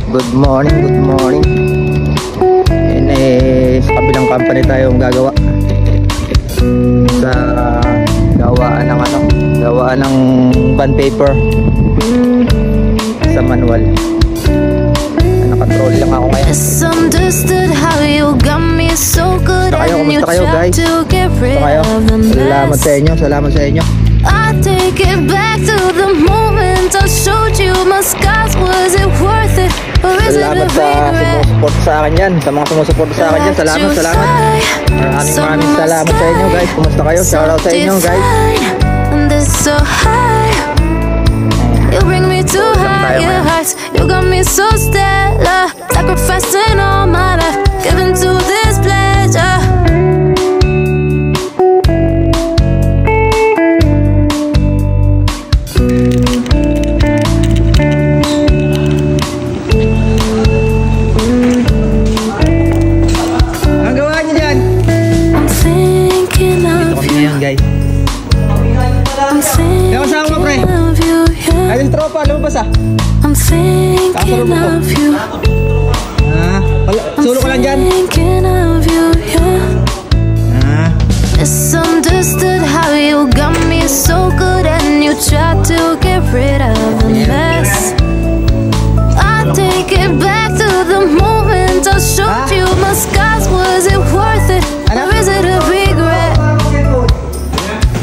Good morning, good morning. Sa kabilang company tayong gagawa sa gawaan ng bond paper sa manual. Nakatrol lang ako ngayon. Kumusta kayo guys? Salamat sa inyo. I take it back to the moment I showed you my scars. Was it worth it? Or is salamat it a regret? sa akin yan. Sa mga sumusupport sa akin yan. Salamat. Maraming salamat sa inyo guys. Kumusta kayo? Shoutout sa inyo guys. And it's so high. You bring me to higher heights. You got me so stellar. Sacrificing all my life, giving to this pleasure. I'm thinking of you. Solo ko lang dyan. Misunderstood how you got me so good and you tried to get rid of the mess. I take it back to the moment I showed you my scars. Was it worth it? Or is it a regret?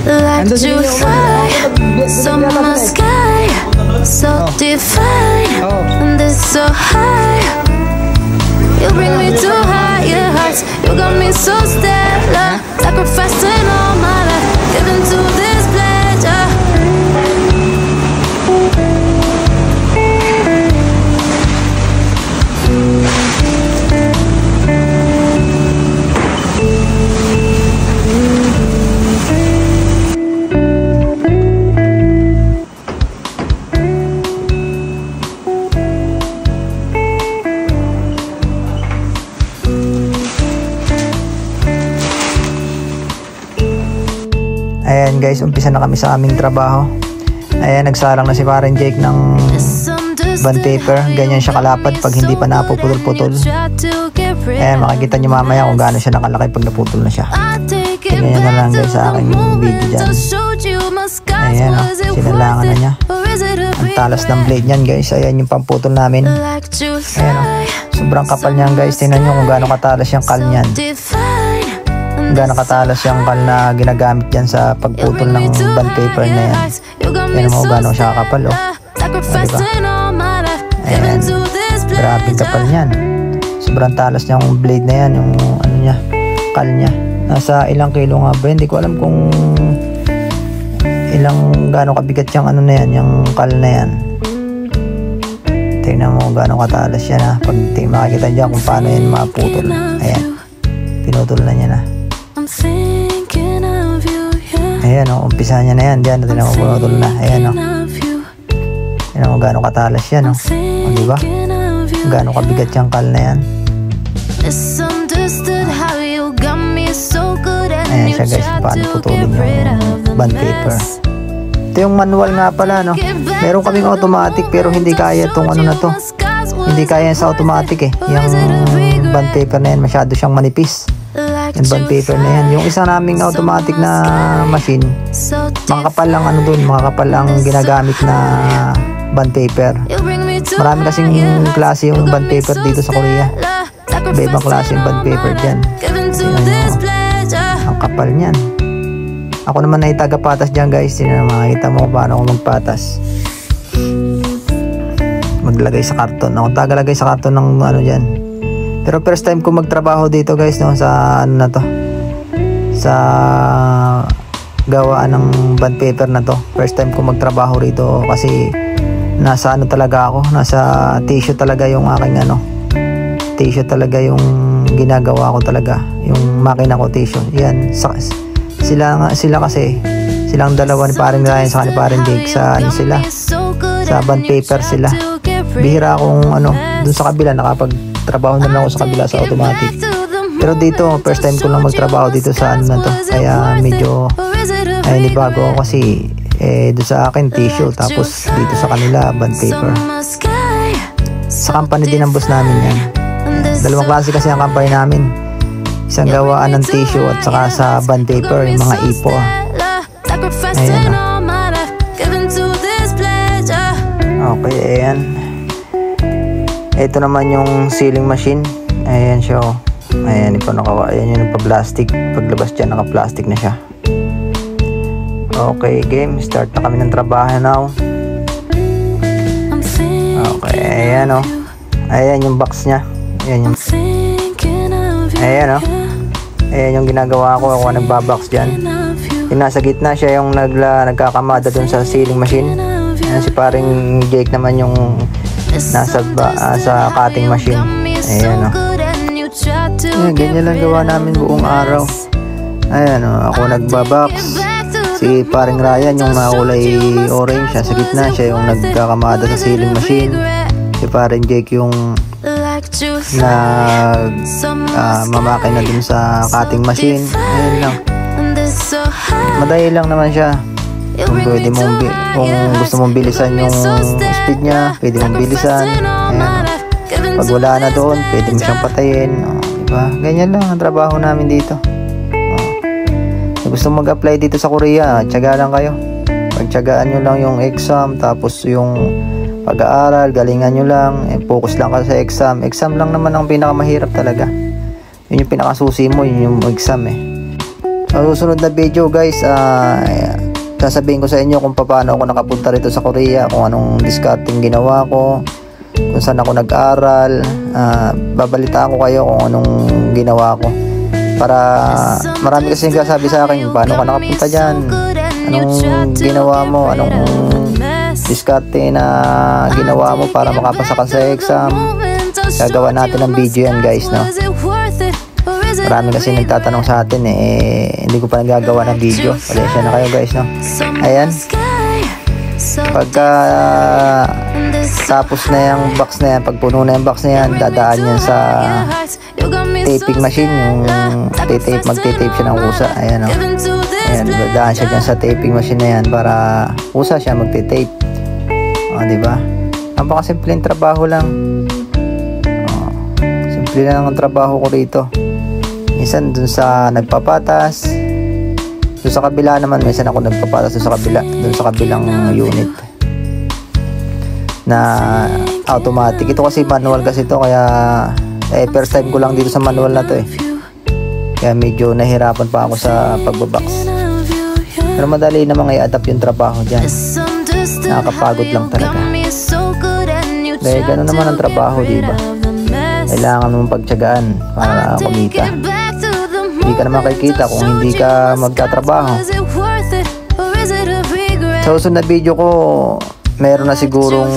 Like you fly, summer sky, so divine, and it's so high. You bring me to higher heights. You got me so stellar, sacrificing all my life, giving to this pleasure. Ayan guys, umpisa na kami sa aming trabaho. Ayan, nagsalang na si Parang Jake ng bond paper. Ganyan siya kalapad pag hindi pa napuputol-putol. Ayan, makikita nyo mamaya kung gaano siya nakalaki pag naputol na siya. Ganyan na lang guys sa aking video dyan. Ayan o, sinalangan na niya. Ang talas ng blade niyan guys. Ayan yung pamputol namin. Ayan o, sobrang kapal niyan guys. Tingnan nyo kung gaano katalas yung kal niyan. Gano'ng katalas yung kal na ginagamit yan sa pagputol ng bond paper na yan. Yan mo gano'ng siya kakapal oh. Diba? Ayan, grabe kapal yan. Sobrang talas niya yung blade na yan, yung ano niya, kal niya. Nasa ilang kilo nga ba, hindi ko alam kung ilang gano'ng kabigat yung ano na yan, yung kal na yan. Tingnan mo gano'ng katalas yan ha. Pag makikita dyan kung paano yan maputol. Ayan, pinutol na niya na. Ayan o, umpisa niya na yan. Diyan, natin ako pinutol na. Ayan o. Ayan o, gano'ng katalas yan o. O diba? Gano'ng kabigat yung kal na yan. Ayan siya guys, paano putulin yung bond paper. Ito yung manual nga pala no. Meron kaming automatic pero hindi kaya itong ano na to. Hindi kaya sa automatic eh. Yung bond paper na yan, masyado siyang manipis. Yung bond paper na yan. Yung isa naming automatic na machine, makakapal lang ano dun, makakapal lang ginagamit na bond paper. Marami kasing klase yung bond paper dito sa Korea. Iba-ibang klase yung bond paper dyan. Ang kapal niyan. Ako naman ay taga-patas dyan guys. Makikita mo kung paano ako magpatas. Maglagay sa karton. Ako tagalagay sa karton ng ano dyan. Pero first time ko magtrabaho dito guys no, sa ano na to, sa gawaan ng bond paper na to. First time ko magtrabaho rito kasi nasa ano talaga ako, nasa tissue talaga yung aking ano, tissue talaga yung ginagawa ko talaga, yung makina ko tissue. Yan, sila kasi, silang dalawa ni Paring Ryan sa ni Paring Jake, sa ano sila, sa bond paper sila. Bihira akong ano, dun sa kabila nakapagtrabaho na lang ako sa kabila sa automatic. Pero dito, first time ko lang magtrabaho dito sa ano na to. Kaya medyo nibago ako kasi doon sa akin tissue, tapos dito sa kanila bond paper. Sa company din ang boss namin yan. Dalawang klase kasi ang company namin. Isang gawaan ng tissue at saka sa bond paper, yung mga ipo. Ayan o. Okay, ayan. Ito naman yung sealing machine. Ayan siya o. Ayan, ayan yung nagpa-plastic. Paglabas dyan, naka-plastic na siya. Okay, game. Start na kami ng trabaho now. Okay, ayan o. Ayan yung box nya. Ayan yung... Ayan o. Ayan yung ginagawa ko. Ako nagbabox dyan. Yung nasa gitna siya yung nagkakamada dun sa sealing machine. Ayan si paring Jake naman yung nasa sa cutting machine. Ayan o. Ayan, ganyan lang gawa namin buong araw. Ayan o. Ako nagbabox. Si paring Ryan yung makulay orange siya. Sa gitna siya yung nagkakamada sa sealing machine. Si paring Jake yung mamakina dun sa cutting machine. Ayan lang. Madali lang naman siya. Kung pwede mong kung gusto mong bilisan yung speed niya, pwede mong bilisan. Ayan. Pag wala na doon, pwede mo siyang patayin. Diba? Ganyan lang ang trabaho namin dito. Kung gusto mag-apply dito sa Korea, tiyaga lang kayo. Pagtiyagaan nyo lang yung exam, tapos yung pag-aaral, galingan nyo lang, focus lang ka sa exam. Exam lang naman ang pinakamahirap talaga. Yun yung pinakasusi mo, yun yung exam eh. Sa susunod na video guys, sasabihin ko sa inyo kung paano ako nakapunta rito sa Korea, kung anong discarding ginawa ko, kung saan ako nag-aral. Babalitaan ko kayo kung anong ginawa ko. Para marami kasi nagsasabi sa akin, paano ka nakapunta dyan? Anong ginawa mo? Anong diskarte na ginawa mo para makapasa ka sa exam? Gagawa natin ng video yan guys, no? Marami kasi nagtatanong sa atin hindi ko pa nagagawa ng video. Pasensya na kayo guys, no? Ayan. Pagka tapos na yung box na yan, pag puno na yung box na yan, dadaan yan sa taping machine, yung magtitape siya ng kusa. Ayan o. Ayan, dadaan siya dyan sa taping machine na yan para kusa siya magtitape. O, diba? Napakasimpleng trabaho lang. O, simple lang ang trabaho ko rito. Minsan dun sa nagpapatas, dun sa kabila naman, minsan ako nagpapatas dun sa kabilang unit na automatic. Ito kasi manual kasi ito, kaya first time ko lang dito sa manual na to kaya medyo nahirapan pa ako sa pagbabox, pero madali namang i-adapt yung trabaho dyan. Nakakapagod lang talaga, dahil gano'n naman ang trabaho, diba? Kailangan mong pagtiyagaan para kumita. Hindi ka naman kikita kung hindi ka magtatrabaho. Sa susunod na video ko, meron na sigurong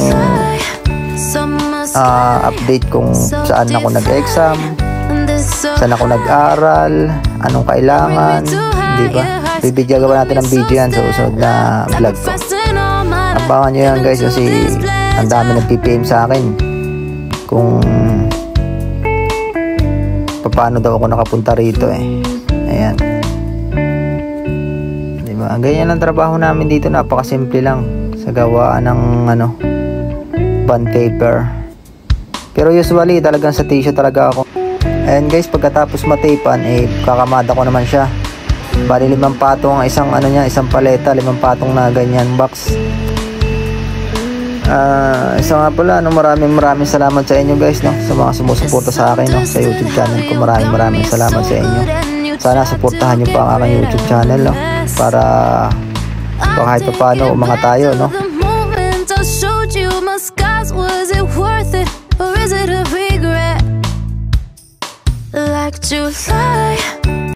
update kung saan ako nag-exam, saan ako nag-aral, anong kailangan, diba? Bibigyan natin ng video yan sa susunod na vlog ko. Abangan nyo yan guys, kasi ang dami nag-PPM sa akin kung paano daw ako nakapunta rito Ayan. Diba? Ganyan ang trabaho namin dito, napakasimple lang sa gawaan ng bond paper. Pero usually talagang sa tissue talaga ako. Ayan guys, pagkatapos matapan, kakamada ko naman siya. Bali 5 patong ang isang isang paleta, 5 patong na ganyan box. Isa nga pala, maraming salamat sa inyo guys, no, sa mga sumusuporta sa akin, no, sa YouTube channel ko. Maraming salamat sa inyo. Sana suportahan nyo pa ang aking YouTube channel, no, para kahit pa paano umangat tayo, no. Like July